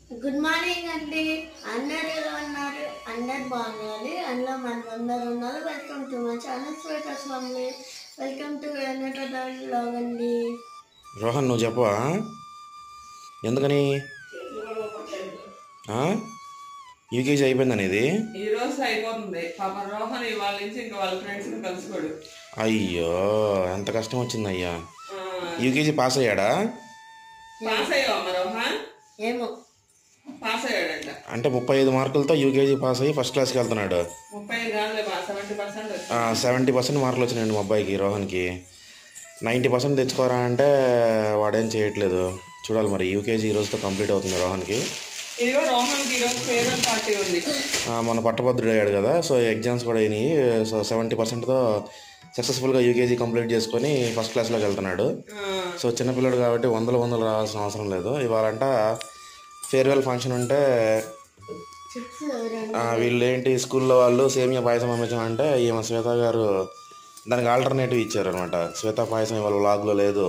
Good morning అండి. అందరు ఎలా ఉన్నారు? అందరు బాగున్నారు. అందులో మనమందరూ ఉన్నారు. Welcome to my channel Shweta Swami. Welcome to vlog అండి. రోహన్ నువ్వు చెప్పవా ఎందుకని యూకేజీ అయిపోయిందని ఇది ఈ రోజు అయిపోతుంది. పాప రోహన్ ఇవాళ నుంచి ఇంకా వాళ్ళ ఫ్రెండ్స్ కలుసుకోడు. అయ్యో ఎంత కష్టం వచ్చింది అయ్యా. యూకేజీ పాస్ అయ్యాడా? పాస్ అయ్యావమ్మా రోహన్? ఏమో పాస్ అయ్యాడంట. అంటే 35 మార్కులతో యూకేజీ పాస్ అయ్యి ఫస్ట్ క్లాస్కి వెళ్తున్నాడు. 35 కాదులే, 70%. 70% మార్కులు వచ్చినాయండి మా అబ్బాయికి రోహన్కి. 90% తెచ్చుకోరా అంటే వాడేం చేయట్లేదు. చూడాలి మరి యూకేజీ ఈ రోజుతో కంప్లీట్ అవుతుంది రోహన్కి. ఇదిగో రోహన్కి ఈరోజు ఫేర్వెల్ పార్టీ ఉంది. మన పట్టభద్రుడు అయ్యాడు కదా, సో ఎగ్జామ్స్ కూడా అయినాయి. సో 70%తో సక్సెస్ఫుల్గా యూకేజీ కంప్లీట్ చేసుకొని ఫస్ట్ క్లాస్లోకి వెళ్తున్నాడు. సో చిన్నపిల్లడు కాబట్టి వందలు రావాల్సిన అవసరం లేదు. ఇవాళంట ఫేర్వెల్ ఫంక్షన్ ఉంటే వీళ్ళు ఏంటి స్కూల్లో వాళ్ళు సేమియా పాయసం పంపించామంటే ఈమె శ్వేత గారు దానికి ఆల్టర్నేటివ్ ఇచ్చారు అనమాట. శ్వేత పాయసం ఇవాళ వ్లాగ్లో లేదు,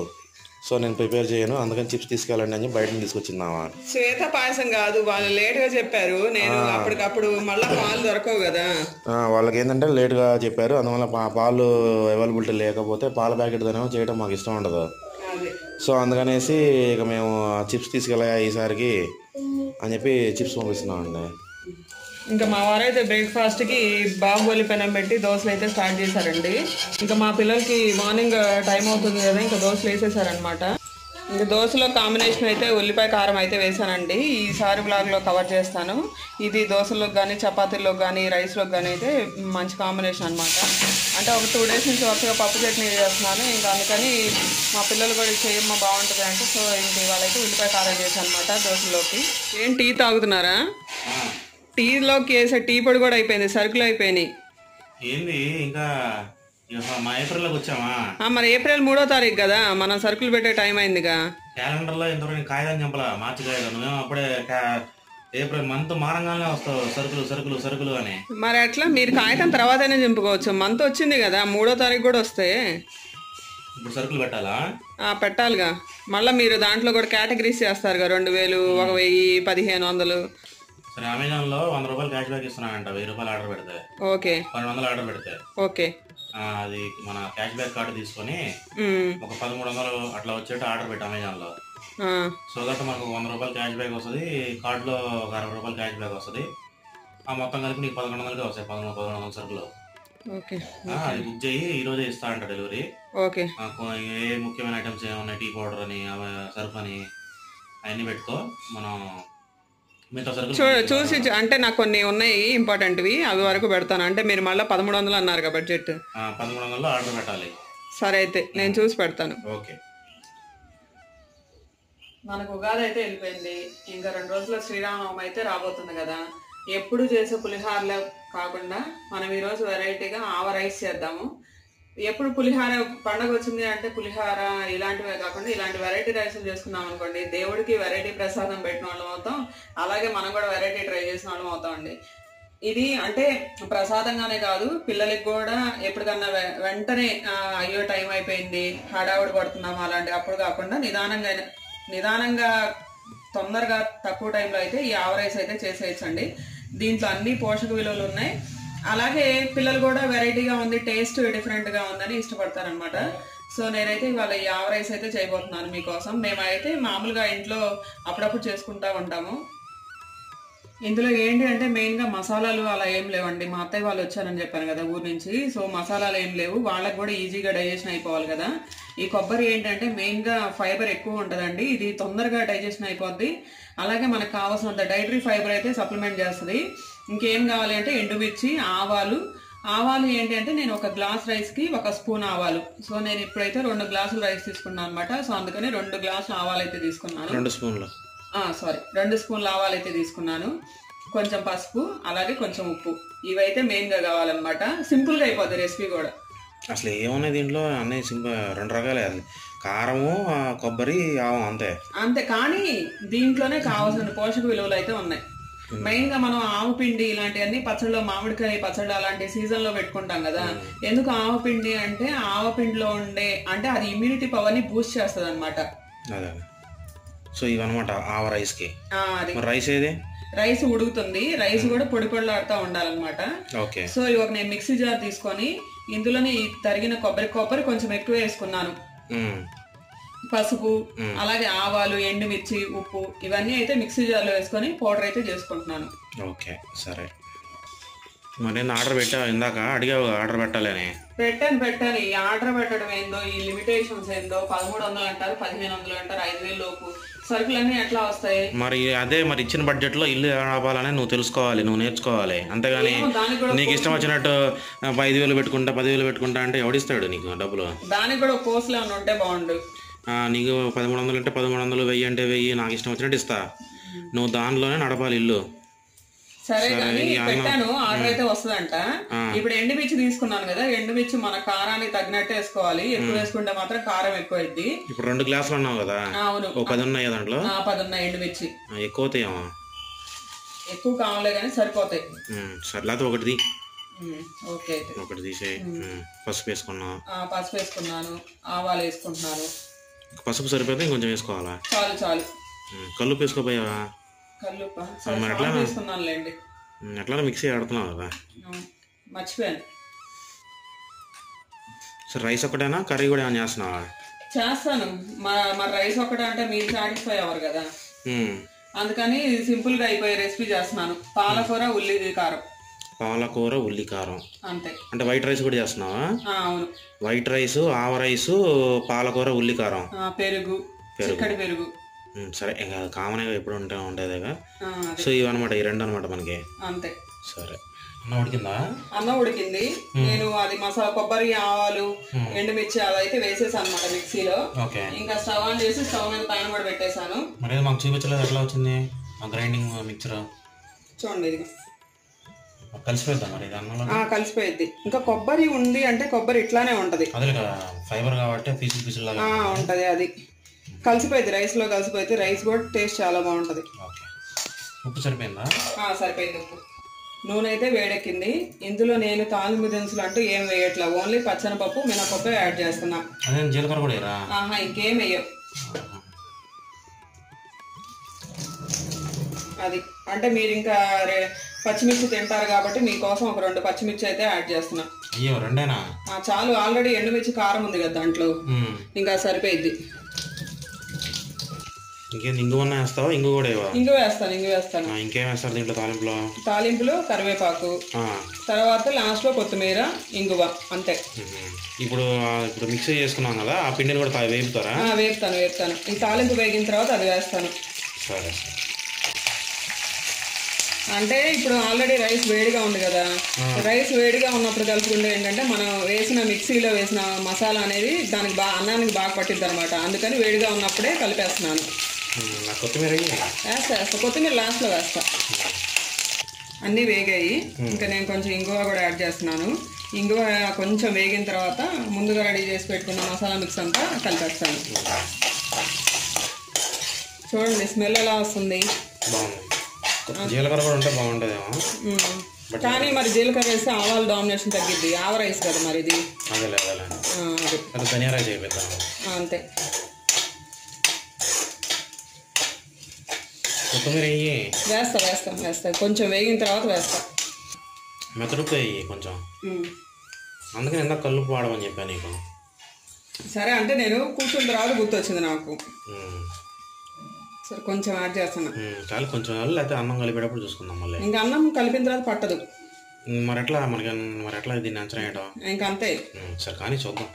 సో నేను ప్రిపేర్ చేయను, అందుకని చిప్స్ తీసుకెళ్ళండి అని బయట తీసుకొచ్చిందామా. శ్వేత పాయసం కాదు, వాళ్ళు లేట్గా చెప్పారు. నేను అప్పటికప్పుడు మళ్ళీ పాలు దొరకవు కదా, వాళ్ళకి ఏంటంటే లేట్గా చెప్పారు. అందువల్ల పాలు అవైలబిలిటీ లేకపోతే పాల ప్యాకెట్ దానేమో చేయడం మాకు ఇష్టం ఉండదు. సో అందుకనేసి ఇక మేము చిప్స్ తీసుకెళ్ళా ఈసారికి అని చెప్పి చిప్స్ పంపిస్తున్నామండి. ఇంకా మా వారైతే బ్రేక్ఫాస్ట్కి బాహుబలి పెనం పెట్టి దోశలు అయితే స్టార్ట్ చేశారండి. ఇంకా మా పిల్లలకి మార్నింగ్ టైం అవుతుంది కదా, ఇంకా దోశలు వేసేసారనమాట. ఇంకా దోశలో కాంబినేషన్ అయితే ఉల్లిపాయ కారం అయితే వేసానండి. ఈసారి బ్లాగ్లో కవర్ చేస్తాను. ఇది దోశలోకి కానీ చపాతీలోకి కానీ రైస్లోకి కానీ అయితే మంచి కాంబినేషన్ అనమాట. అంటే ఒక 2 days నుంచి వరుసగా పప్పు చట్నీ చేస్తున్నాను. ఇంకా అందుకని మా పిల్లలు కూడా చేయమ్మా బాగుంటుంది అంటే, సో ఇంక ఇవాళైతే ఉల్లిపాయ కారం చేశాను అనమాట దోశలోకి. ఏం టీ తాగుతున్నారా? టీలోకి వేసే టీ పొడి కూడా అయిపోయింది, సరుకులు అయిపోయినాయి. ఏంది ఇంకా మా ఏప్రిల్లోకి వచ్చామా? మరి ఏప్రిల్ 3వ తారీఖు కదా, మనం సరుకులు పెట్టే టైం అయిందిగా. క్యాలెండర్లో ఇంతవరకు కాగితం చంపలా, మార్చి కాగితం. నువ్వేమో అప్పుడే ఏప్రిల్ మంత్ మారంగానే వస్తావు సరుకులు సరుకులు సరుకులు అని. మరి అట్లా మీరు కాగితం తర్వాతనే చింపుకోవచ్చు. మంత్ వచ్చింది కదా, 3వ తారీఖు కూడా వస్తే ఇప్పుడు సరుకులు పెట్టాలా? పెట్టాలిగా. మళ్ళీ మీరు దాంట్లో కూడా కేటగిరీస్ చేస్తారుగా, 2000, 1000, 1500. సరే, అమెజాన్లో 100 రూపాయలు క్యాష్ బ్యాక్ ఇస్తున్నానంట 1000 రూపాయలు ఆర్డర్ పెడితే. ఓకే, 1200 ఆర్డర్ పెడితే ఓకే. అది మన క్యాష్ బ్యాక్ కార్డు తీసుకొని ఒక 1300 అట్లా వచ్చేట్టు ఆర్డర్ పెట్టి అమెజాన్లో. సో దట్ మనకు 100 రూపాయలు క్యాష్ బ్యాక్ వస్తుంది, కార్డులో ఒక 60 రూపాయలు క్యాష్ బ్యాక్ వస్తుంది. ఆ మొత్తం కలిపి నీకు 1100కే వస్తాయి, 1100 సరుకులు. అది బుక్ చేయి, ఈ రోజే ఇస్తా అంట డెలివరీ. ఓకే. ఏ ముఖ్యమైన ఐటమ్స్ ఏమన్నాయి, టీ పౌడర్ అని, సరుకు అని అవన్నీ పెట్టుకో. మనం మిగతా సరుకులు చూసి అంటే నాకు కొన్ని ఉన్నాయి ఇంపార్టెంట్వి, అవి వరకు పెడతాను. అంటే మీరు మళ్ళీ 1300 అన్నారు కదా బడ్జెట్, 1300 ఆర్డర్ పెట్టాలి. సరే అయితే నేను చూసి పెడతాను. ఓకే. మనకు ఉగాది అయితే వెళ్ళిపోయింది. ఇంకా 2 రోజుల్లో శ్రీరామనవమి అయితే రాబోతుంది కదా. ఎప్పుడు చేసే పులిహారలే కాకుండా మనం ఈరోజు వెరైటీగా ఆవ రైస్ చేద్దాము. ఎప్పుడు పులిహార పండగ వచ్చింది అంటే పులిహార ఇలాంటివే కాకుండా ఇలాంటి వెరైటీ రైస్లు చేసుకున్నాం అనుకోండి, దేవుడికి వెరైటీ ప్రసాదం పెట్టిన వాళ్ళం అవుతాం, అలాగే మనం కూడా వెరైటీ ట్రై చేసిన వాళ్ళం అవుతామండి. ఇది అంటే ప్రసాదంగానే కాదు, పిల్లలకి కూడా ఎప్పటికన్నా వెంటనే అయ్యో టైం అయిపోయింది హడావుడి పడుతున్నాము అలాంటి అప్పుడు కాకుండా నిదానంగా తొందరగా తక్కువ టైంలో అయితే ఈ ఆవ రైస్ అయితే చేసేయచ్చండి. దీంట్లో అన్ని పోషక విలువలు ఉన్నాయి. అలాగే పిల్లలు కూడా వెరైటీగా ఉంది, టేస్ట్ డిఫరెంట్గా ఉందని ఇష్టపడతారనమాట. సో నేనైతే ఇవాళ ఈ ఆవ రైస్ అయితే చేయబోతున్నాను మీకోసం. మేమైతే మామూలుగా ఇంట్లో అప్పుడప్పుడు చేసుకుంటూ ఉంటాము. ఇందులో ఏంటి అంటే మెయిన్గా మసాలాలు అలా ఏం లేవండి. మా అత్తయ్య వాళ్ళు వచ్చారని చెప్పాను కదా ఊరి నుంచి, సో మసాలాలు ఏం లేవు. వాళ్ళకి కూడా ఈజీగా డైజెషన్ అయిపోవాలి కదా. ఈ కొబ్బరి ఏంటంటే మెయిన్గా ఫైబర్ ఎక్కువ ఉంటుందండి, ఇది తొందరగా డైజెషన్ అయిపోద్ది. అలాగే మనకు కావాల్సినంత డైటరీ ఫైబర్ అయితే సప్లిమెంట్ చేస్తుంది. ఇంకేం కావాలి అంటే ఎండుమిర్చి, ఆవాలు ఏంటి అంటే నేను 1 గ్లాస్ రైస్కి 1 స్పూన్ ఆవాలు. సో నేను ఇప్పుడైతే 2 గ్లాసులు రైస్ తీసుకున్నాను అనమాట. సో అందుకని 2 గ్లాసులు ఆవాలు అయితే తీసుకున్నాను. 2 స్పూన్లు 2 స్పూన్ల ఆవాలు అయితే తీసుకున్నాను. కొంచెం పసుపు, అలాగే కొంచెం ఉప్పు, ఇవైతే మెయిన్గా కావాలన్నమాట. సింపుల్గా అయిపోద్ది రెసిపీ కూడా. అసలు ఏమున్నాయి దీంట్లో, అన్నీ సింపుల్ 2 రకాలే, కారము కొబ్బరి ఆవం అంతే. కానీ దీంట్లోనే కావాల్సిన పోషక విలువలు అయితే ఉన్నాయి. మెయిన్గా మనం ఆవు పిండి ఇలాంటివన్నీ పచ్చడిలో, మామిడికాయ పచ్చడి అలాంటి సీజన్లో పెట్టుకుంటాం కదా. ఎందుకు ఆవ పిండి అంటే ఆవ పిండిలో ఉండే అంటే అది ఇమ్యూనిటీ పవర్ని బూస్ట్ చేస్తుంది అనమాట. సో ఇవన్నమాట ఆవ రైస్కి. అది మరి రైస్ ఏది? రైస్ ఉడుకుతుంది, రైస్ కూడా పొడి పొడిలాడుతూ ఉండాలన్నమాట. ఓకే. సో ఇವಾಗ నేను మిక్సీ జార్ తీసుకొని ఇందులోని తరిగిన కొబ్బరి కొంచెం ఎక్కువ వేసుకున్నాను, పసుపు, అలాగే ఆవాలు, ఎండుమిర్చి, ఉప్పు ఇవన్నీ అయితే మిక్సీ జార్లో వేసుకొని పౌడర్ అయితే చేసుకుంటున్నాను. ఓకే సరే. మరి ఆర్డర్ పెట్టావు ఇందాక, అడిగావు ఆర్డర్ పెట్టాలని. పెట్టాను. ఈ ఆర్డర్ పెట్టడం ఏందో, ఈ లిమిటేషన్స్ ఏందో, 1300 అంటారు, 1500 అంటారు, 5000 లోపు సరుకులన్నీ ఎట్లా వస్తాయి? మరి అదే మరి ఇచ్చిన బడ్జెట్లో ఇల్లు ఆపాలని నువ్వు తెలుసుకోవాలి, నువ్వు నేర్చుకోవాలి. అంతేగాని నీకు ఇష్టం వచ్చినట్టు 5000 పెట్టుకుంటా 10,000 పెట్టుకుంటా అంటే ఎవడిస్తాడు నీకు డబ్బులు? దానికి కూడా కోర్సులు ఏమైనా ఉంటే బాగుండు. నీకు 1300 అంటే 1300, 1000 అంటే 1000, నాకు ఇష్టం వచ్చినట్టు ఇస్తా. నువ్వు దానిలోనే నడపాలి ఇల్లు. సరే కానీ పెట్టాను, ఆర్డర్ అయితే వస్తుందంట. ఇప్పుడు ఎండుమిర్చి తీసుకున్నాను కదా, ఎండుమిర్చి మన కారానికి తగినట్టు వేసుకోవాలి. ఎక్కువ వేసుకుంటే మాత్రం కారం ఎక్కువ అయింది. ఇప్పుడు 2 గ్లాసులు అన్నావు కదా? అవును, 10 ఉన్నాయి దాంట్లో. 10 ఉన్నాయి ఎండుమిర్చి. ఎక్కువ అవుతాయేమో. ఎక్కువ కావాలే కానీ సరిపోతాయి. సరే, లేకపోతే ఒకటి ఓకే, ఒకటి తీసే. పసుపు వేసుకున్నావు? పసుపు వేసుకున్నాను, ఆవాలు వేసుకుంటున్నాను. పసుపు సరిపోతే ఇంకొంచెం వేసుకోవాలా? చాలు. కల్లుపు వేసుకోపోయావా? కల్లుపా వేసుకున్నానులేండి. ఎట్లా మిక్సీ ఆడుతున్నావు కదా? మర్చిపోయాను. సరే, రైస్ ఒకటేనా, కర్రీ కూడా ఏమైనా చేస్తున్నావా? చేస్తాను. మరి రైస్ ఒకటే అంటే మీరు సాటిస్ఫై అవ్వరు కదా, అందుకని సింపుల్ గా అయిపోయే రెసిపీ చేస్తున్నాను. పాలకూర ఉల్లి కారం అంతే. అంటే వైట్ రైస్ కూడా చేస్తున్నావా? అవును, వైట్ రైస్, ఆవ రైస్, పాలకూర, ఉల్లి కారం, పెరుగు, చిక్కడి పెరుగు. సరే, ఇంకా కామన్ గా ఎప్పుడు ఉండేదేగా. సో ఇవన్నమాట, ఈ 2 అనమాట మనకి. అంతే. సరే, అన్నం ఉడికిందా? అన్నం ఉడికింది. నేను అది మసాలా, కొబ్బరి, ఆవాలు, ఎండుమిర్చి అదైతే వేసేసాను అనమాట మిక్సీలో. ఇంకా స్టవ్ ఆన్ చేసి స్టవ్ మీద పైన కూడా పెట్టేశాను. మరి మాకు చూపించలేదు ఎట్లా వచ్చింది ఆ గ్రైండింగ్ మిక్చర్? చూడండి, ఇది కలిసిపోద్దాం మరి ఇది అన్నంలో. కలిసిపోయింది. ఇంకా కొబ్బరి ఉంది అంటే కొబ్బరి ఇట్లానే ఉంటది, అదే ఫైబర్ కాబట్టి పీసులు లాగా ఉంటది. అది కలిసిపోయింది, రైస్ లో కలిసిపోతే రైస్ కూడా టేస్ట్ చాలా బాగుంటది. ఉప్పు సరిపోయిందా? సరిపోయింది ఉప్పు. నూనె అయితే వేడెక్కింది. ఇందులో నేను తాలింపు దినుసులు అంటూ ఏం వేయట్లా, ఓన్లీ పచ్చనపప్పు, మినపప్పు యాడ్ చేస్తున్నా. జీలకర్ర కూడా ఇంకేం వేయవు. అది అంటే మీరు ఇంకా పచ్చిమిర్చి తింటారు కాబట్టి మీకోసం ఒక 2 పచ్చిమిర్చి అయితే యాడ్ చేస్తున్నా. చాలు, ఆల్రెడీ ఎండుమిర్చి కారం ఉంది కదా దాంట్లో, ఇంకా సరిపోయిద్ది. ఇంగు వేస్తావా? ఇంగు కూడా ఇంగు వేస్తాను. ఇంకేం వేస్తారు దీంట్లో తాలింపులో? కరివేపాకు, తర్వాత లాస్ట్ లో కొత్తిమీర, ఇంగువ, అంతే. ఇప్పుడు మిక్సీ చేసుకున్నాం కదా, ఆ పిండిని కూడా వేపుతారా? వేపుతాను. ఈ తాలింపు వేగిన తర్వాత అది వేస్తాను. సరే. అంటే ఇప్పుడు ఆల్రెడీ రైస్ వేడిగా ఉంది కదా, రైస్ వేడిగా ఉన్నప్పుడు కలుపుకుంటే ఏంటంటే మనం మిక్సీలో వేసిన మసాలా అనేది దానికి అన్నానికి బాగా పట్టిద్ది అనమాట. అందుకని వేడిగా ఉన్నప్పుడే కలిపేస్తున్నాను. కొత్తిమీర లాస్ట్ లో వేస్తా. అన్నీ వేగాయి. ఇంకా నేను కొంచెం ఇంగువ కూడా యాడ్ చేస్తున్నాను. ఇంగువ కొంచెం వేగిన తర్వాత ముందుగా రెడీ చేసి పెట్టుకున్న మసాలా మిక్స్ అంతా కలిపేస్తాను. చూడండి స్మెల్ ఎలా వస్తుంది. జీలకర్ర కూడా ఉంటే బాగుంటుందేమో, కానీ మరి జీలకర్ర వేస్తే ఆవాల డామినేషన్ తగ్గిద్ది. ఆవ రైస్ కదా మరి ఇది. ధనియా రైస్ అయిపోతాం అంతే. కొత్తిమీర వేస్తా కొంచెం వేగిన తర్వాత వేస్తా. మెత్తడుప్పు వేయి కొంచెం, అందుకని ఎంత కల్లుపు వాడమని చెప్పాను నీకు. సరే, అంటే నేను కూర్చున్న తర్వాత గుర్తొచ్చింది నాకు. సరే, కొంచెం యాడ్ చేస్తాను. చాలు, కొంచెం లేకపోతే అన్నం కలిపేటప్పుడు చూసుకుందాం మళ్ళీ. ఇంకా అన్నం కలిపిన తర్వాత పట్టదు. మరి ఎట్లా దీన్ని అంచనా వేయడం? ఇంకా అంతే. సరే, కానీ చూద్దాం.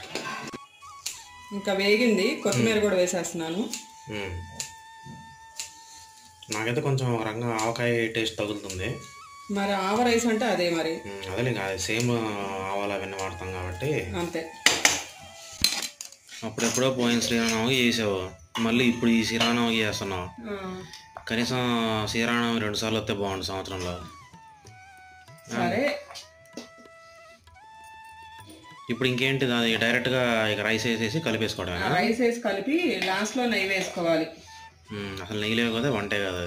ఇంకా వేగింది, కొత్తిమీర కూడా వేసేస్తున్నాను. నాకైతే కొంచెం ఒక రంగా ఆవకాయ టేస్ట్ తగులుతుంది. మరి ఆవ రైస్ అంటే అదే మరి. అదే సేమ్ ఆవాలు అవన్నీ వాడతాం కాబట్టి అంతే. అప్పుడెప్పుడో పోయిన శ్రీరామనవమి చేసావు, మళ్ళీ ఇప్పుడు ఈ శ్రీరామనవమి చేస్తున్నావు. కనీసం శ్రీరామనవమి 2 సార్లు వస్తే బాగుండు సంవత్సరంలో. సరే, ఇప్పుడు ఇంకేంటి, అది డైరెక్ట్గా ఇక రైస్ వేసేసి కలిపేసుకోవడం. రైస్ వేసి కలిపి లాస్ట్లో నెయ్యి వేసుకోవాలి. అసలు నెయ్యి లేవు కదా, వంటే కదా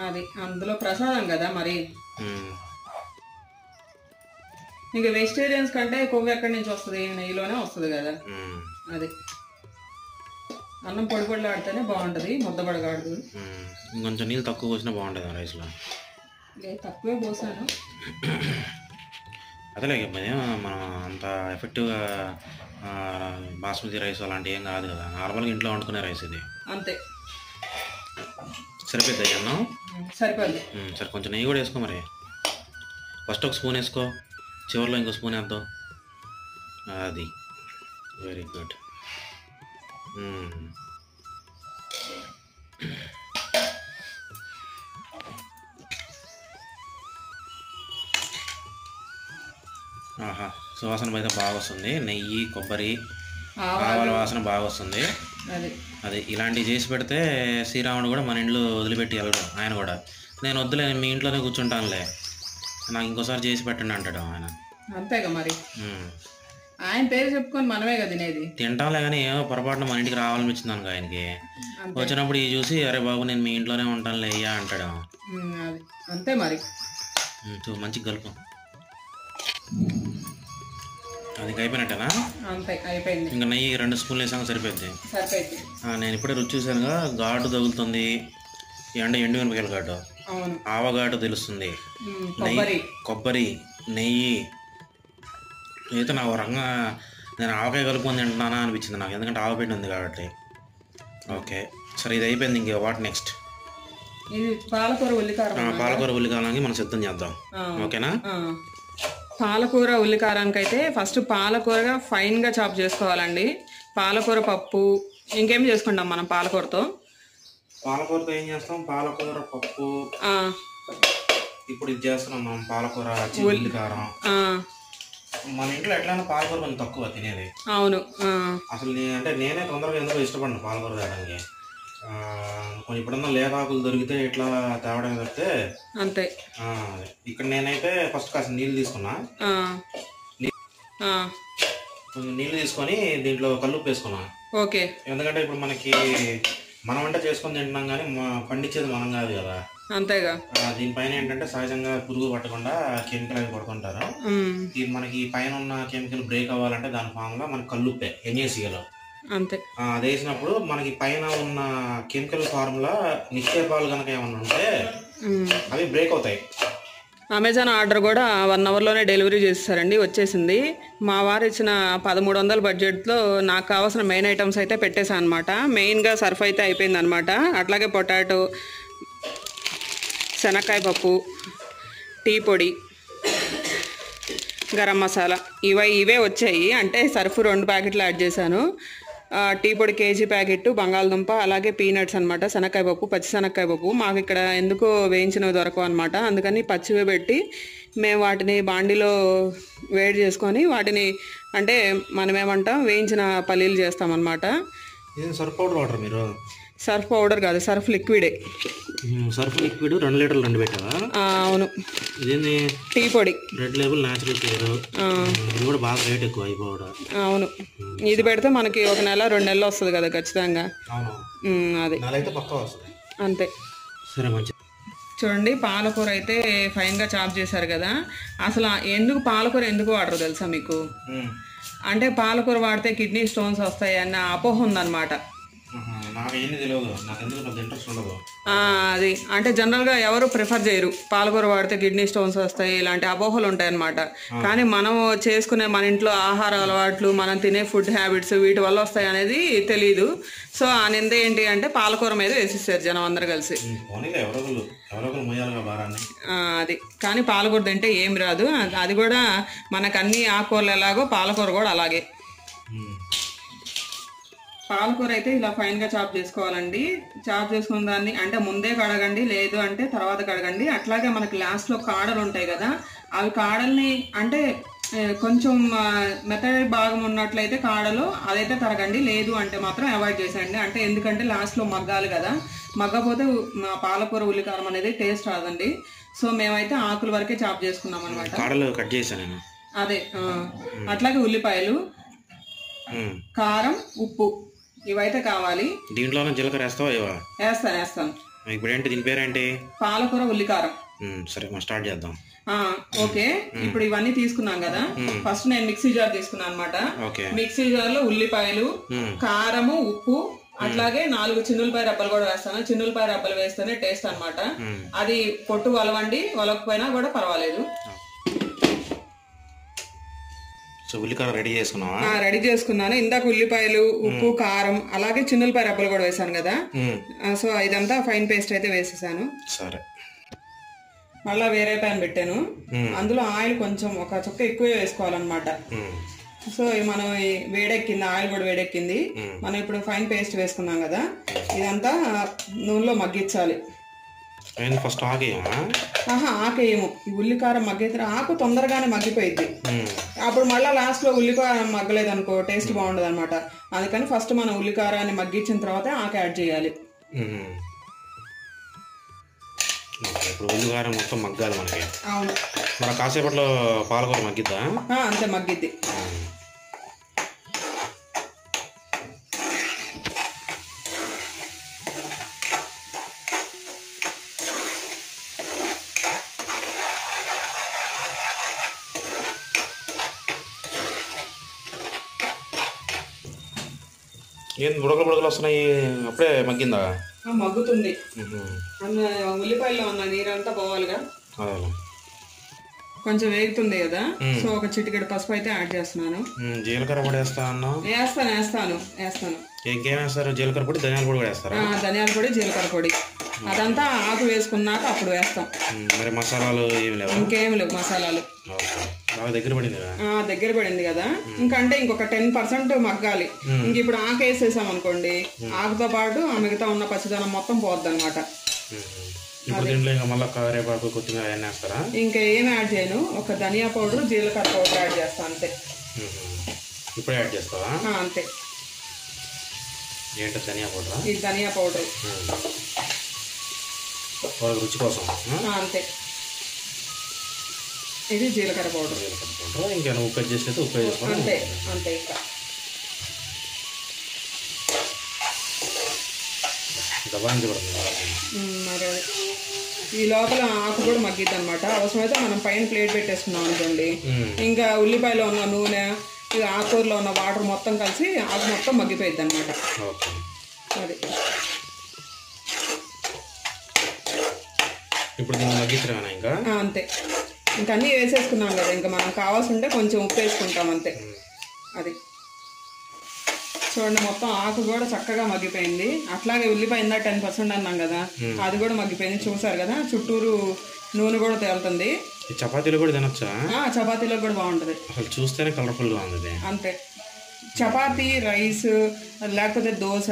అది అందులో ప్రసాదం కదా మరి. ఇంకా వెజిటేరియన్స్ కంటే కొవ్వు ఎక్కడి నుంచి వస్తుంది? నెయ్యిలోనే వస్తుంది కదా. అది అన్నం పొడి పొడిలో ఆడితేనే బాగుంటుంది, ముద్దబడగాడు. ఇంకొంచెం నీళ్ళు తక్కువ పోసినా బాగుంటుంది రైస్లో. తక్కువే పోసాను. అదేలే మనం అంత ఎఫెక్టివ్గా బాస్మతి రైస్ అలాంటివి ఏం కాదు కదా, నార్మల్గా ఇంట్లో వండుకునే రైస్ ఇది. అంతే. సరిపోద్ది అన్నం? సరిపోద్ది. సరే కొంచెం నెయ్యి కూడా వేసుకో మరి. ఫస్ట్ ఒక స్పూన్ వేసుకో, చివరిలో ఇంకో స్పూన్ వేద్దాం. అది వెరీ గుడ్. ఆహా, సువాసన అయితే బాగా వస్తుంది. నెయ్యి, కొబ్బరి, ఆవాల వాసన బాగా వస్తుంది. అది ఇలాంటివి చేసి పెడితే శ్రీరాముడు కూడా మన ఇంట్లో వదిలిపెట్టి వెళ్ళడం. ఆయన కూడా నేను వద్దులే, మీ ఇంట్లోనే కూర్చుంటానులే, నాకు ఇంకోసారి చేసి పెట్టండి అంటాడు ఆయన. అంతేగా మరి, ఆయన పేరు చెప్పుకొని మనమే కదా తినేది. తింటాంలే కానీ ఏమో పొరపాటున మన ఇంటికి రావాలనిపించింది అనుకో ఆయనకి. వచ్చినప్పుడు ఇది చూసి అరే బాబు నేను మీ ఇంట్లోనే ఉంటానులే అయ్యా అంటాడు. అంతే మరి. మంచిగా కలుపు. అది అయిపోయినట్టేనా? అంతే, అయిపోయింది. ఇంకా నెయ్యి 2 స్పూన్లు వేసాక సరిపోద్ది. నేను ఇప్పుడే రుచి చూసానుగా, ఘాటు తగులుతుంది. ఎండు మిరపకాయల ఘాటు, ఆవ ఘాటు తెలుస్తుంది, కొబ్బరి, నెయ్యి అయితే నా రంగా నేను ఆవకాయ కలుపుకొని తింటున్నానా అనిపించింది నాకు, ఎందుకంటే ఆవపిండి ఉంది కాబట్టి. ఓకే సరే, ఇది అయిపోయింది. ఇంక వాట్ నెక్స్ట్? పాలకూర ఉల్లికారానికి మనం సిద్ధం చేద్దాం. ఓకేనా? పాలకూర ఉల్లికారానికి అయితే ఫస్ట్ పాలకూరగా ఫైన్గా చాప్ చేసుకోవాలండి. పాలకూర పప్పు ఇంకేం చేసుకుంటాం మనం పాలకూరతో? పాలకూరతో ఏం చేస్తాం? పాలకూర పప్పు ఇప్పుడు ఇది చేస్తున్నాం మనం. పాలకూర, ఉల్లికారం. మన ఇంట్లో ఎట్లయినా పాలకూర కొంచెం తక్కువ తినేది. అవును. అసలు అంటే నేనే తొందరగా ఎందుకు ఇష్టపడను పాలకూర తేడానికి. కొన్ని ఇప్పుడన్నా లేదాకులు దొరికితే ఇట్లా తేవడం దొరికితే అంతే. ఇక్కడ నేనైతే ఫస్ట్ కాస్త నీళ్ళు తీసుకున్నా. కొంచెం నీళ్ళు తీసుకొని దీంట్లో కల్లుప్పు వేసుకున్నా. ఓకే. ఎందుకంటే ఇప్పుడు మనం వంట చేసుకొని తింటున్నాం కానీ పండించేది మనం కాదు కదా. అంతేగా. దీనిపైన ఏంటంటే సహజంగా పురుగు పట్టకుండా కెమికల్ అవి కొడుతుంటారు. మనకి పైన ఉన్న కెమికల్ బ్రేక్ అవ్వాలంటే దాని ఫామ్గా మనకి కల్లుప్పే NaCl. అంతే. అది వేసినప్పుడు మనకి పైన ఉన్న కెమికల్ ఫార్ములా నిక్షేపాలు కనుక ఏమన్నా ఉంటే అవి బ్రేక్ అవుతాయి. అమెజాన్ ఆర్డర్ కూడా 1 అవర్లోనే డెలివరీ చేస్తారండి, వచ్చేసింది. మా వారు ఇచ్చిన 1300 బడ్జెట్లో నాకు కావాల్సిన మెయిన్ ఐటమ్స్ అయితే పెట్టేశాను అనమాట. మెయిన్గా సర్ఫ్ అయితే అయిపోయింది అనమాట. అట్లాగే పొటాటో, శనక్కాయ పప్పు, టీ పొడి, గరం మసాలా ఇవే వచ్చాయి. అంటే సర్ఫ్ 2 ప్యాకెట్లు యాడ్ చేశాను. టీ పొడి కేజీ ప్యాకెట్, బంగాళదుంప, అలాగే పీనట్స్ అనమాట, శనక్కాయ పప్పు, పచ్చి శనక్కాయ పప్పు. మాకు ఇక్కడ ఎందుకో వేయించినవి దొరకవు అనమాట, అందుకని పచ్చివే పెట్టి మేము వాటిని బాండిలో వేడి చేసుకొని వాటిని అంటే మనం ఏమంటాం వేయించిన పల్లీలు చేస్తామన్నమాట. సర్ఫ్ పౌడర్ వాటర్ మీరు? సర్ఫ్ పౌడర్ కాదు, సర్ఫ్ లిక్విడే. సర్ఫ్ లిక్విడ్ 2 లీటర్లు 2 పెట్టావా? అవును. ఇదేంది? టీ పొడి, రెడ్ లేబుల్ న్యాచురల్ పేరు. ఇది కూడా బాగా రేట్ ఎక్కువ ఈ పౌడర్. అవును. ఇది పెడితే మనకి 1 నెల 2 నెలలు వస్తుంది కదా ఖచ్చితంగా. అది అంతే. సరే మంచిది. చూడండి, పాలకూర అయితే ఫైన్గా చాప్ చేశారు కదా. అసలు పాలకూర ఎందుకు వాడరు తెలుసా మీకు? అంటే పాలకూర వాడితే కిడ్నీ స్టోన్స్ వస్తాయి అన్న అపోహ ఉందన్నమాట. అది అంటే జనరల్గా ఎవరు ప్రిఫర్ చేయరు, పాలకూర వాడితే కిడ్నీ స్టోన్స్ వస్తాయి ఇలాంటి అపోహలు ఉంటాయన్నమాట. కానీ మనం చేసుకునే మన ఇంట్లో ఆహార అలవాట్లు, మనం తినే ఫుడ్ హ్యాబిట్స్ వీటి వల్ల వస్తాయి అనేది తెలియదు. సో ఆ నింద ఏంటి అంటే పాలకూర మీద వేసేసారు జనం అందరు కలిసి. అది కానీ పాలకూర తింటే ఏం రాదు. అది కూడా మనకు అన్ని ఆకుకూరలు ఎలాగో పాలకూర కూడా అలాగే. పాలకూర అయితే ఇలా ఫైన్గా చాప్ చేసుకోవాలండి. చాప్ చేసుకున్న దాన్ని అంటే ముందే కడగండి, లేదు అంటే తర్వాత కడగండి. అట్లాగే మనకి లాస్ట్లో కాడలు ఉంటాయి కదా, అవి కాడల్ని అంటే కొంచెం మెత్తటి భాగం ఉన్నట్లయితే కాడలు అదైతే తరగండి, లేదు అంటే మాత్రం అవాయిడ్ చేసేయండి. అంటే ఎందుకంటే లాస్ట్లో మగ్గాలి కదా, మగ్గపోతే పాలకూర ఉల్లికారం అనేది టేస్ట్ రాదండి. సో మేమైతే ఆకుల వరకే చాప్ చేసుకున్నాం అనమాట. అదే. అట్లాగే ఉల్లిపాయలు, కారం, ఉప్పు ఇవైతే కావాలి. దీంట్లో జీలకర్ర వేస్తావా? వేస్తాను. ఇప్పుడు ఏంటి దీని పేరేంటి? పాలకూర ఉల్లికారం. సరే స్టార్ట్ చేద్దాం. ఓకే. ఇప్పుడు ఇవన్నీ తీసుకున్నాం కదా, ఫస్ట్ నేను మిక్సీ జార్ తీసుకున్నాను అనమాట. మిక్సీ జార్ లో ఉల్లిపాయలు, కారము, ఉప్పు, అట్లాగే 4 చిన్నులపాయ రెబ్బలు కూడా వేస్తాను. చిన్నులపాయ రెబ్బలు వేస్తేనే టేస్ట్ అన్నమాట. అది పొట్టు వలవండి, వలకపోయినా కూడా పర్వాలేదు. ఉల్లికాయ రెడీ చేసుకున్నావా? రెడీ చేసుకున్నాను. ఇందాక ఉల్లిపాయలు, ఉప్పు, కారం, అలాగే చిన్నులపాయ రెబ్బలు కూడా వేసాను కదా. సో ఇదంతా ఫైన్ పేస్ట్ అయితే వేసేసాను. సరే, మళ్ళా వేరే ప్యాన్ పెట్టాను. అందులో ఆయిల్ కొంచెం ఒక చుక్క ఎక్కువే వేసుకోవాలన్నమాట. సో మనం వేడెక్కింది, ఆయిల్ కూడా వేడెక్కింది. మనం ఇప్పుడు ఫైన్ పేస్ట్ వేసుకున్నాం కదా, ఇదంతా నూనెలో మగ్గించాలి. ఫస్ట్ ఆకేయము. ఈ ఉల్లికారం మగ్గితే ఆకు తొందరగానే మగ్గిపోయింది. అప్పుడు మళ్ళీ లాస్ట్ లో ఉల్లికారం మగ్గలేదు అనుకో టేస్ట్ బాగుండదు అనమాట. అందుకని ఫస్ట్ మనం ఉల్లికారాన్ని మగ్గించిన తర్వాత ఆకు యాడ్ చేయాలి. ఇప్పుడు ఉల్లికారం మొత్తం మగ్గాలి మనకి. అవును. మరి కాసేపట్లో పాలకూర మగ్గిద్దా? అంతే మగ్గిద్ది. ఏం బుడగలు వస్తున్నాయి? అప్పుడే మగ్గిందా? మగ్గుతుంది. ఉల్లిపాయలో ఉన్న నీరంతా పోవాలిగా. కొంచెం వేగుతుంది కదా. సో ఒక చిటికెడు పసుపు అయితే యాడ్ చేస్తున్నాను. జీలకర్ర పొడి వేస్తాను. ఇంకేం వేస్తారు? జీలకర్ర పొడి, ధనియాల పొడి కూడా వేస్తారా? ధనియాల పొడి, జీలకర్ర పొడి అదంతా ఆకు వేసుకున్నాక అప్పుడు వేస్తాం. మరి మసాలాలు ఏమి లేవు? ఇంకేం లేవు మసాలాలు. దగ్గర పడింది కదా. ఇంకంటే ఇంకొక 10% మగ్గాలి. ఇంక ఇప్పుడు ఆకు వేసేసాం అనుకోండి, ఆకుతో పాటు ఆ మిగతా ఉన్న పచ్చిదనం మొత్తం పోద్ది అనమాట. ఇంకా ఏం యాడ్ చేయను. ఒక ధనియా పౌడర్, జీలకర్ర పౌడర్ యాడ్ చేస్తాను అంతే. ఇప్పుడు యాడ్ చేస్తావా? అంతే. ఏంటో ధనియా పౌడర్? ఇది ధనియా పౌడర్ రుచి కోసం అంతే. ఇది జీలకర్ర పౌడర్. ఇంకా ఉప్పు చేసేది ఉప్పు వేసుకోవాలి అంతే. అంతే. ఇంకా మరి ఈ లోపల ఆకు కూడా మగ్గిద్ది అనమాట. అవసరమైతే మనం పైన ప్లేట్ పెట్టేసుకున్నాం అనుకోండి, ఇంకా ఉల్లిపాయలో ఉన్న నూనె, ఆకుకూరలో ఉన్న వాటర్ మొత్తం కలిసి ఆకు మొత్తం మగ్గిపోయిద్ది అనమాట. అది ఇప్పుడు దీన్ని మగ్గించడమేనా? ఇంకా అంతే. ఇంకా అన్నీ వేసేసుకున్నాం కదా, ఇంకా మనం కావాల్సి ఉంటే కొంచెం ఉప్పు వేసుకుంటాం అంతే. అది చూడండి, మొత్తం ఆకు కూడా చక్కగా మగ్గిపోయింది. అట్లాగే ఉల్లిపాయ ఇందా 10% అన్నాం కదా, అది కూడా మగ్గిపోయింది. చూసారు కదా, చుట్టూరు నూనె కూడా తేలుతుంది. చపాతీలో కూడా తినొచ్చా? చపాతీలో కూడా బాగుంటది. అసలు చూస్తేనే కలర్ఫుల్ గా ఉంది. అంతే. చపాతీ, రైస్, లేకపోతే దోశ,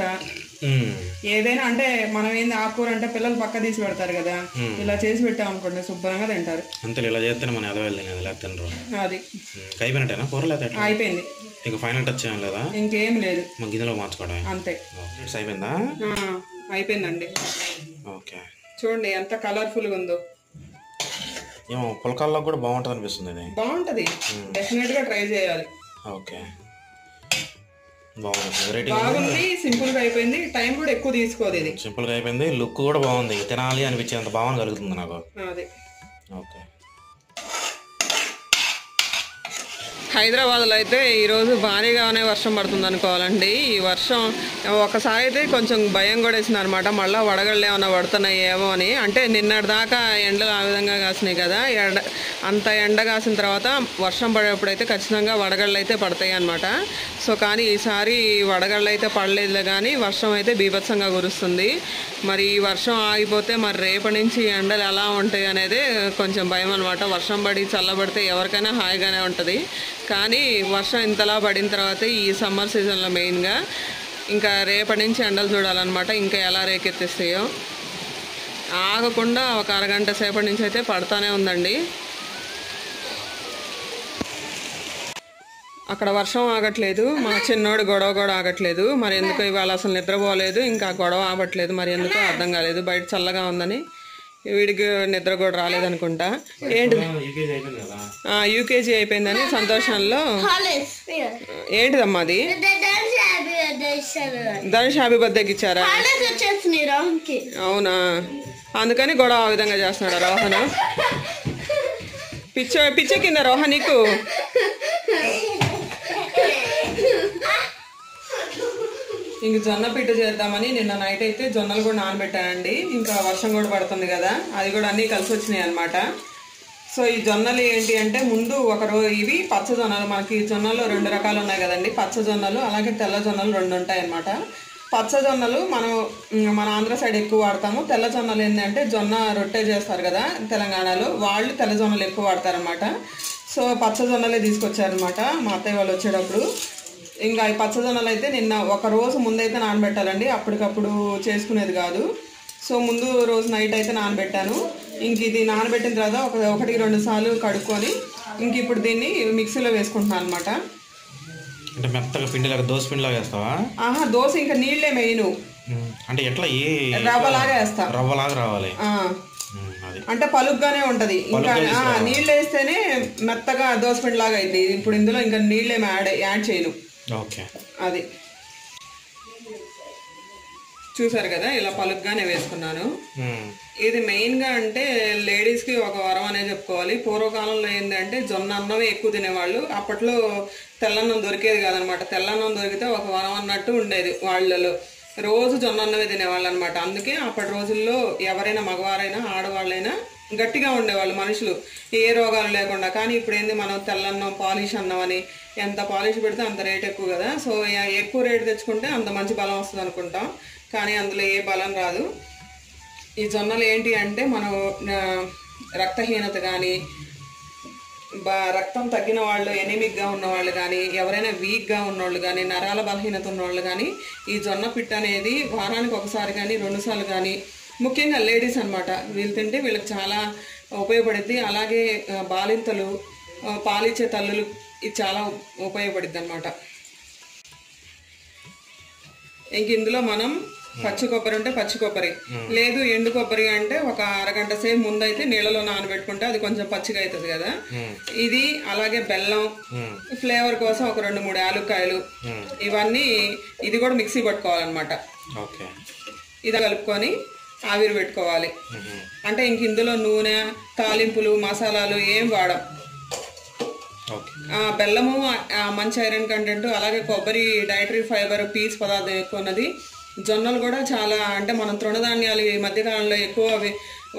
ఏదైనా. అంటే మనం ఏంది ఆకుకూర అంటే పిల్లలు పక్క తీసి పెడతారు కదా, ఇలా చేసి పెట్టాం అనుకోండి శుభ్రంగా తింటారు. అంతే. ఇలా చేస్తేనే మన ఎదవెళ్ళి తినరు. అది అయిపోయినట్టేనా కూర? లేదా అయిపోయింది. ఇంకా ఫైనల్ టచ్ ఏం లేదా? ఇంకేం లేదు. మా గిన్నెలో మార్చుకోవడం అంతే. అయిపోయిందా? అయిపోయిందండి. ఓకే. చూడండి ఎంత కలర్ఫుల్ గా ఉందో. ఏమో పుల్కాల్లో కూడా బాగుంటుంది అనిపిస్తుంది. ఇది బాగుంటది, డెఫినెట్ గా ట్రై చేయాలి. ఓకే. బాగుంది. సింపుల్ గా అయిపోయింది. టైం కూడా ఎక్కువ తీసుకోదు. ఇది సింపుల్ గా అయిపోయింది. లుక్ కూడా బాగుంది. తినాలి అనిపించేంత భావన కలుగుతుంది నాకు. అదే. ఓకే. హైదరాబాద్లో అయితే ఈరోజు భారీగానే వర్షం పడుతుంది అనుకోవాలండి. ఈ వర్షం ఒకసారి అయితే కొంచెం భయం కూడా వేసింది అనమాట. మళ్ళీ వడగళ్ళు ఏమైనా పడుతున్నాయి ఏమో అని. అంటే నిన్నటి దాకా ఎండలు ఆ విధంగా కాసినాయి కదా, అంత ఎండ కాసిన తర్వాత వర్షం పడేటప్పుడైతే ఖచ్చితంగా వడగళ్ళు అయితే పడతాయి అనమాట. సో కానీ ఈసారి వడగళ్ళు అయితే పడలేదులే, కానీ వర్షం అయితే బీభత్సంగా కురుస్తుంది. మరి ఈ వర్షం ఆగిపోతే మరి రేపటి నుంచి ఎండలు ఎలా ఉంటాయి అనేది కొంచెం భయం అనమాట. వర్షం పడి చల్లబడితే ఎవరికైనా హాయిగానే ఉంటుంది, కానీ వర్షం ఇంతలా పడిన తర్వాత ఈ సమ్మర్ సీజన్లో మెయిన్గా ఇంకా రేపటి నుంచి ఎండలు చూడాలన్నమాట. ఇంకా ఎలా రేకెత్తిస్తాయో. ఆగకుండా ఒక అరగంట సేపటి నుంచి అయితే పడతానే ఉందండి. అక్కడ వర్షం ఆగట్లేదు, మా చిన్నోడు గొడవ కూడా ఆగట్లేదు. మరి ఎందుకో ఇవాళ అసలు నిద్రపోలేదు, ఇంకా గొడవ ఆగట్లేదు. మరి ఎందుకో అర్థం కాలేదు. బయట చల్లగా ఉందని వీడికి నిద్ర కూడా రాలేదనుకుంటా. ఏంటిది? యూకేజీ అయిపోయిందని సంతోషంలో. ఏంటిదమ్మా అది? ధనుష్ హ్యాపీ బర్త్డేకి ఇచ్చారా? అవునా, అందుకని గొడవ ఆ విధంగా చేస్తున్నాడా రోహన్? పిచ్చ కింద రోహన్ నీకు. ఇంక జొన్న పిట్టు చేద్దామని నిన్న నైట్ అయితే జొన్నలు కూడా నానబెట్టానండి. ఇంకా వర్షం కూడా పడుతుంది కదా, అది కూడా అన్నీ కలిసి వచ్చినాయి అనమాట. సో ఈ జొన్నలు ఏంటి అంటే ముందు ఇవి పచ్చ జొన్నలు, మనకి జొన్నలు 2 రకాలు ఉన్నాయి కదండి, పచ్చ జొన్నలు అలాగే తెల్ల జొన్నలు 2 ఉంటాయి అనమాట. పచ్చ జొన్నలు మన ఆంధ్ర సైడ్ ఎక్కువ వాడతాము. తెల్ల జొన్నలు ఏంటంటే జొన్న రొట్టె చేస్తారు కదా తెలంగాణలో, వాళ్ళు తెల్ల జొన్నలు ఎక్కువ వాడతారనమాట. సో పచ్చ జొన్నలే తీసుకొచ్చారనమాట మా అత్తయ్య వాళ్ళు వచ్చేటప్పుడు. ఇంకా ఈ పచ్చ జొన్నలు అయితే నిన్న ఒక రోజు ముందైతే నానబెట్టాలండి, అప్పటికప్పుడు చేసుకునేది కాదు. సో ముందు రోజు నైట్ అయితే నానబెట్టాను. ఇంక ఇది నానబెట్టిన తర్వాత 1-2 సార్లు కడుక్కొని ఇంక ఇప్పుడు దీన్ని మిక్సీలో వేసుకుంటున్నాను అనమాట. అంటే మెత్తగా పిండిలాగా దోశ పిండిలాగా వేస్తావా? ఆహా, దోశ ఇంకా నీళ్లే మెయిన్. అంటే ఎట్లా రవ్వలాగా వేస్తా, రవ్వలాగా రావాలి. అంటే పలుగ్గానే ఉంటది. ఇంకా నీళ్ళు వేస్తేనే మెత్తగా దోశ పిండిలాగా అయింది. ఇప్పుడు ఇందులో ఇంకా నీళ్ళేమి యాడ్ చేయను. ఓకే, అది చూసారు కదా, ఇలా పలుగ్గానే వేసుకున్నాను. ఇది మెయిన్ గా అంటే లేడీస్ కి ఒక వరం అనే చెప్పుకోవాలి. పూర్వకాలంలో ఏంటంటే జొన్న అన్నమే ఎక్కువ తినేవాళ్ళు. అప్పట్లో తెల్లన్నం దొరికేది కాదనమాట. తెల్లన్నం దొరికితే ఒక వరం అన్నట్టు ఉండేది వాళ్ళలో. రోజు జొన్న అన్నమే తినేవాళ్ళు అనమాట. అందుకే అప్పటి రోజుల్లో ఎవరైనా మగవారైనా ఆడవాళ్ళైనా గట్టిగా ఉండేవాళ్ళు మనుషులు, ఏ రోగాలు లేకుండా. కానీ ఇప్పుడు ఏంది, మనం తెల్లన్నం పాలిష్ అన్నం అని ఎంత పాలిష్ పెడితే అంత రేట్ ఎక్కువ కదా. సో ఎక్కువ రేటు తెచ్చుకుంటే అంత మంచి బలం వస్తుంది అనుకుంటాం, కానీ అందులో ఏ బలం రాదు. ఈ జొన్నలు ఏంటి అంటే మనం రక్తహీనత కానీ, రక్తం తగ్గిన వాళ్ళు, ఎనిమిక్గా ఉన్నవాళ్ళు కానీ, ఎవరైనా వీక్గా ఉన్నవాళ్ళు కానీ, నరాల బలహీనత ఉన్నవాళ్ళు కానీ ఈ జొన్న పిట్ట అనేది వారానికి 1 సారి కానీ 2 సార్లు కానీ, ముఖ్యంగా లేడీస్ అనమాట, వీళ్ళు తింటే వీళ్ళకి చాలా ఉపయోగపడుద్ది. అలాగే బాలింతలు, పాలిచ్చే తల్లులు ఇది చాలా ఉపయోగపడుద్ది అనమాట. ఇంక ఇందులో మనం పచ్చి కొబ్బరి ఉంటే పచ్చి కొబ్బరి, లేదు ఎండు కొబ్బరి అంటే ఒక అరగంట సేపు ముందైతే నీళ్ళలో నానబెట్టుకుంటే అది కొంచెం పచ్చిగా అవుతుంది కదా. ఇది అలాగే బెల్లం, ఫ్లేవర్ కోసం ఒక 2-3 యాలుక్కాయలు, ఇవన్నీ ఇది కూడా మిక్సీ పట్టుకోవాలన్నమాట. ఇది కలుపుకొని ఆవిరి పెట్టుకోవాలి. అంటే ఇంక ఇందులో నూనె, తాలింపులు, మసాలాలు ఏం వాడం. బెల్లము మంచి ఐరన్ కంటెంట్, అలాగే కొబ్బరి డైటరీ ఫైబర్, పీచు పదార్థం ఎక్కువ ఉన్నది. జొన్నలు కూడా చాలా, అంటే మనం తృణధాన్యాలు ఈ మధ్యకాలంలో ఎక్కువ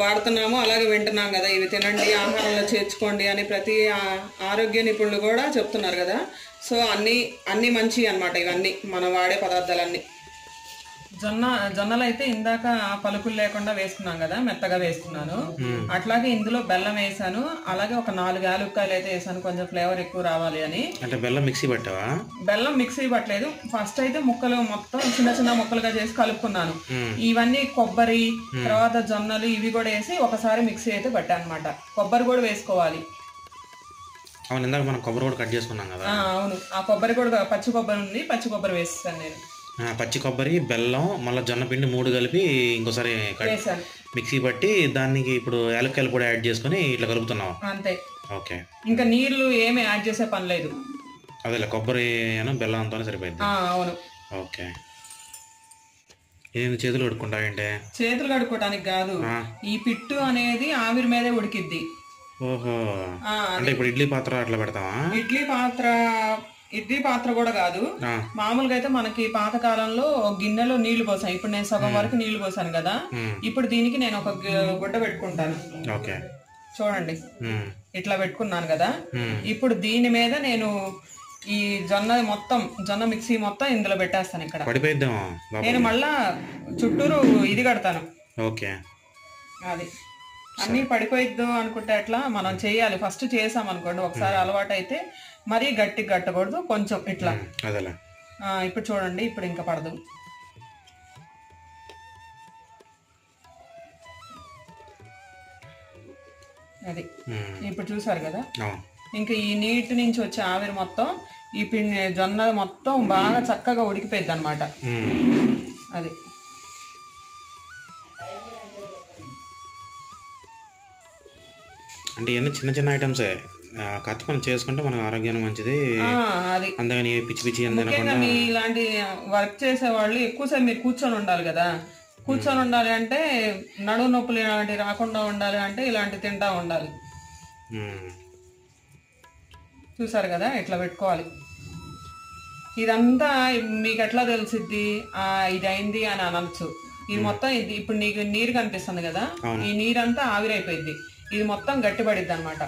వాడుతున్నాము, అలాగే వింటున్నాం కదా, ఇవి తినండి, ఆహారంలో చేర్చుకోండి అని ప్రతి ఆరోగ్య నిపుణులు కూడా చెప్తున్నారు కదా. సో అన్నీ మంచి అన్నమాట ఇవన్నీ మనం వాడే పదార్థాలన్నీ. జొన్నలు అయితే ఇందాక పలుకులు లేకుండా వేసుకున్నాం కదా, మెత్తగా వేసుకున్నాను. అట్లాగే ఇందులో బెల్లం వేసాను, అలాగే ఒక 4 యాలుక్కాయలు అయితే వేసాను, కొంచెం ఫ్లేవర్ ఎక్కువ రావాలి అని. అంటే బెల్లం మిక్సీ పట్టావా? బెల్లం మిక్సీ పట్టలేదు, ఫస్ట్ అయితే ముక్కలు మొత్తం చిన్న ముక్కలుగా చేసి కలుపుకున్నాను. ఇవన్నీ కొబ్బరి, తర్వాత జొన్నలు ఇవి కూడా వేసి ఒకసారి మిక్సీ అయితే పట్టాను అనమాట. కొబ్బరి కూడా వేసుకోవాలి. అవును, ఇందాక మనం కొబ్బరి కూడా కట్ చేసుకున్నాం కదా. అవును, ఆ కొబ్బరి కూడా పచ్చి కొబ్బరి ఉంది, పచ్చి కొబ్బరి వేస్తాను నేను. పచ్చి కొబ్బరి, బెల్లం, మళ్ళీ జొన్న పిండి 3 కలిపి ఇంకోసారి మిక్సీ పట్టి దానికి ఇప్పుడు యాలక్కాయలు కూడా యాడ్ చేసుకుని ఇట్లా కలుపుతున్నావు అంతే. ఓకే, ఇంకా నీళ్లు ఏమి యాడ్ చేసే పని లేదు. అదే కొబ్బరి బెల్లంతోనే సరిపోయింది. అవును. ఓకే, ఇది చేతులు కడుక్కుంటావేంటే? చేతులు కడుక్కోవడానికి కాదు, ఈ పిట్టు అనేది ఆవిరి మీదే ఉడికిద్ది. ఓహో, అంటే ఇప్పుడు ఇడ్లీ పాత్ర అట్లా పెడతావా? ఇడ్లీ పాత్ర కూడా కాదు, మామూలుగా అయితే మనకి పాతకాలంలో గిన్నెలో నీళ్లు పోసాను. ఇప్పుడు నేను సగం వరకు నీళ్లు పోసాను కదా, ఇప్పుడు దీనికి నేను ఒక గుడ్డ పెట్టుకుంటాను. చూడండి, ఇట్లా పెట్టుకున్నాను కదా. ఇప్పుడు దీని మీద నేను ఈ జొన్న మిక్సీ మొత్తం ఇందులో పెట్టేస్తాను. ఇక్కడ నేను మళ్ళా చుట్టూరు ఇది కడతాను. అది అన్ని పడిపోయిద్దు అనుకుంటే అట్లా మనం చేయాలి. ఫస్ట్ చేసాం అనుకోండి, ఒకసారి అలవాటు అయితే మరీ గట్టిగా కట్టకూడదు, కొంచెం ఇట్లా. ఇప్పుడు చూడండి, ఇప్పుడు ఇంకా పడదు. అది ఇప్పుడు చూసారు కదా. ఇంకా ఈ నీటి నుంచి వచ్చే ఆవిరి మొత్తం ఈ జొన్న మొత్తం బాగా చక్కగా ఉడికిపోయింది అనమాట. అది అంటే ఇవన్నీ చిన్న ఐటమ్సే, కాకపోతే మనం చేసుకుంటే మనకు ఆరోగ్యానికి మంచిది. అందుకని పిచ్చి ఇలాంటి వర్క్ చేసే వాళ్ళు ఎక్కువసేపు మీరు కూర్చొని ఉండాలి కదా. కూర్చొని ఉండాలి అంటే, నడుము నొప్పులు ఇలాంటివి రాకుండా ఉండాలి అంటే ఇలాంటి తింటా ఉండాలి. చూసారు కదా, ఇట్లా పెట్టుకోవాలి. ఇదంతా మీకు ఎట్లా తెలిసిద్ది ఇది అయింది అని అనొచ్చు. ఇది మొత్తం ఇది ఇప్పుడు నీకు నీరు కనిపిస్తుంది కదా, ఈ నీరంతా ఆవిరైపోయింది, ఇది మొత్తం గట్టిపడిద్ది అనమాట.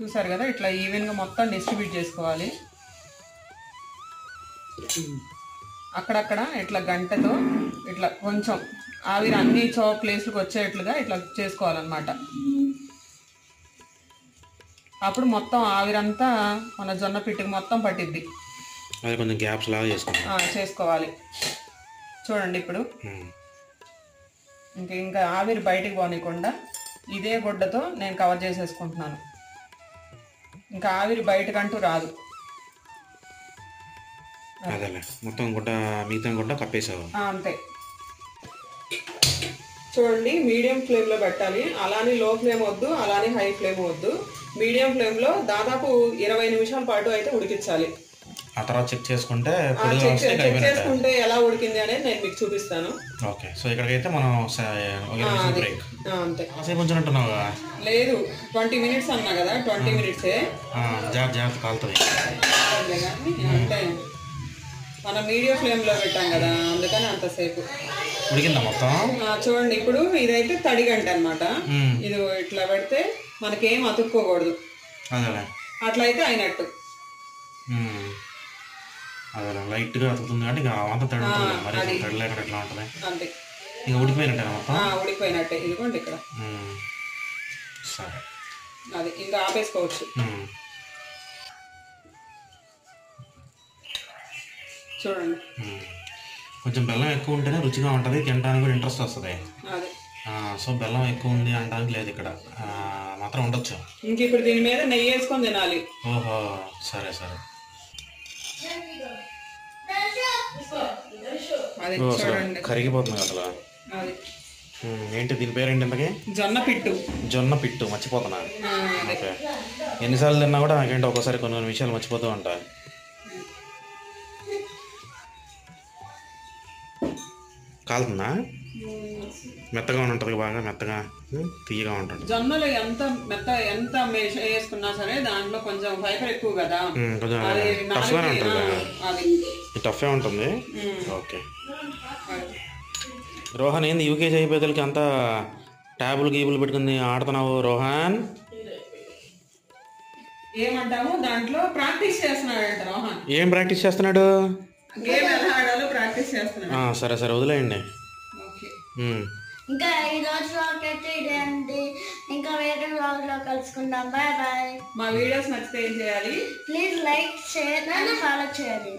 చూసారు కదా, ఇట్లా ఈవెన్ గా మొత్తం డిస్ట్రిబ్యూట్ చేసుకోవాలి. అక్కడక్కడ ఇట్లా గంటతో ఇట్లా కొంచెం ఆవిరి అన్ని ప్లేస్లకు వచ్చేట్లుగా ఇట్లా చేసుకోవాలన్నమాట. అప్పుడు మొత్తం ఆవిరంతా మన జొన్న పిట్టుకు మొత్తం పట్టిద్ది. కొంచెం గ్యాప్స్ లాగా చేసుకోవాలి. చూడండి ఇప్పుడు ఇంకా ఆవిరి బయటికి పోనీయకుండా ఇదే గుడ్డతో నేను కవర్ చేసేసుకుంటున్నాను. ఇంకా ఆవిరి బయటకంటూ రాదు. మొత్తం గుడ్డ మిగతా గుడ్డ కప్పేసావు అంతే. చూడండి, మీడియం ఫ్లేమ్ లో పెట్టాలి. అలానే లో ఫ్లేమ్ వద్దు, అలానే హై ఫ్లేమ్ వద్దు. మీడియం ఫ్లేమ్ లో దాదాపు 20 నిమిషాల పాటు అయితే ఉడికించాలి. ఆ తర్వాత చెక్ చేసుకుంటే ఎలా ఉడికింది అనేది నేను మీకు చూపిస్తాను. ఓకే, సో ఇక్కడికైతే మనం అంతే ఉంచుంటున్నావు. లేదు, 20 మినిట్స్ అన్నా కదా, 20 మినిట్సే. జాగ్రత్త కాలుతుంది. అంటే మనం మీడియం ఫ్లేమ్ లో పెట్టాం కదా, అందుకని అంతసేపు ఉడికిందా మొత్తం. చూడండి, ఇప్పుడు ఇదైతే తడి గంట అనమాట. ఇది ఇట్లా పెడితే మనకేం అతుక్కోకూడదు, అట్లయితే అయినట్టు. అదే లైట్ గా అతుకుతుంది కాబట్టి అంత తడి ఉంటుంది, మరి తడి లేకుండా ఎట్లా ఉంటుంది. అంతే, ఇంకా ఉడికిపోయినట్టే మొత్తం. ఉడికిపోయినట్టే. ఇదిగోండి ఇక్కడ సరే, అది ఇంకా ఆపేసుకోవచ్చు. చూడండి, కొంచెం బెల్లం ఎక్కువ ఉంటేనే రుచిగా ఉంటుంది, తినడానికి కూడా ఇంట్రెస్ట్ వస్తుంది. సో బెల్లం ఎక్కువ ఉంది అనడానికి లేదు, ఇక్కడ మాత్రం ఉండొచ్చు. ఇంక ఇప్పుడు దీని మీద నెయ్యి వేసుకొని తినాలి. ఓహో, సరే సరే. కరిగిపోతుంది అసలు. ఏంటి దీని పేరేంటి ఇంతకీ? జొన్న పిట్టు. జొన్న పిట్టు, మర్చిపోతున్నా. ఓకే, ఎన్నిసార్లు తిన్నా కూడా నాకేంటి ఒక్కోసారి కొన్ని విషయాలు మర్చిపోతూ ఉంటాయి. కాలుతుందా? మెత్తగా ఉంటుంది, బాగా మెత్తగా తీయగా ఉంటుంది. జొన్నలు ఎంత వేసుకున్నా సరే దాంట్లో కొంచెం ఫైబర్ ఎక్కువ కదా, టఫ్గానే ఉంటుంది. టఫే ఉంటుంది. ఓకే, రోహన్ ఏంది యూకేజీ అయిపోయేకి అంతా ట్యాబులు గీబులు పెట్టుకుని ఆడుతున్నావు రోహన్? ఏమంటావు? దాంట్లో ప్రాక్టీస్ చేస్తున్నాడు రోహన్. ఏం ప్రాక్టీస్ చేస్తున్నాడు? గేమ్ ఎలా ఆడాలో ప్రాక్టీస్ చేస్తున్నాడు. సరే సరే, వదిలేయండి. ఇంకా ఈ రోజు వ్లాగ్ అయితే ఇదే అండి. ఇంకా వేరే వ్లాగ్ లో కలుసుకుందాం. Bye bye. మా వీడియోస్ నచ్చితే ఏం చేయాలి? Please like, share and follow చేయాలి.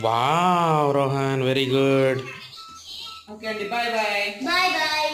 Wow Rohan, very good. Okay అండి, బాయ్ బాయ్. Bye bye.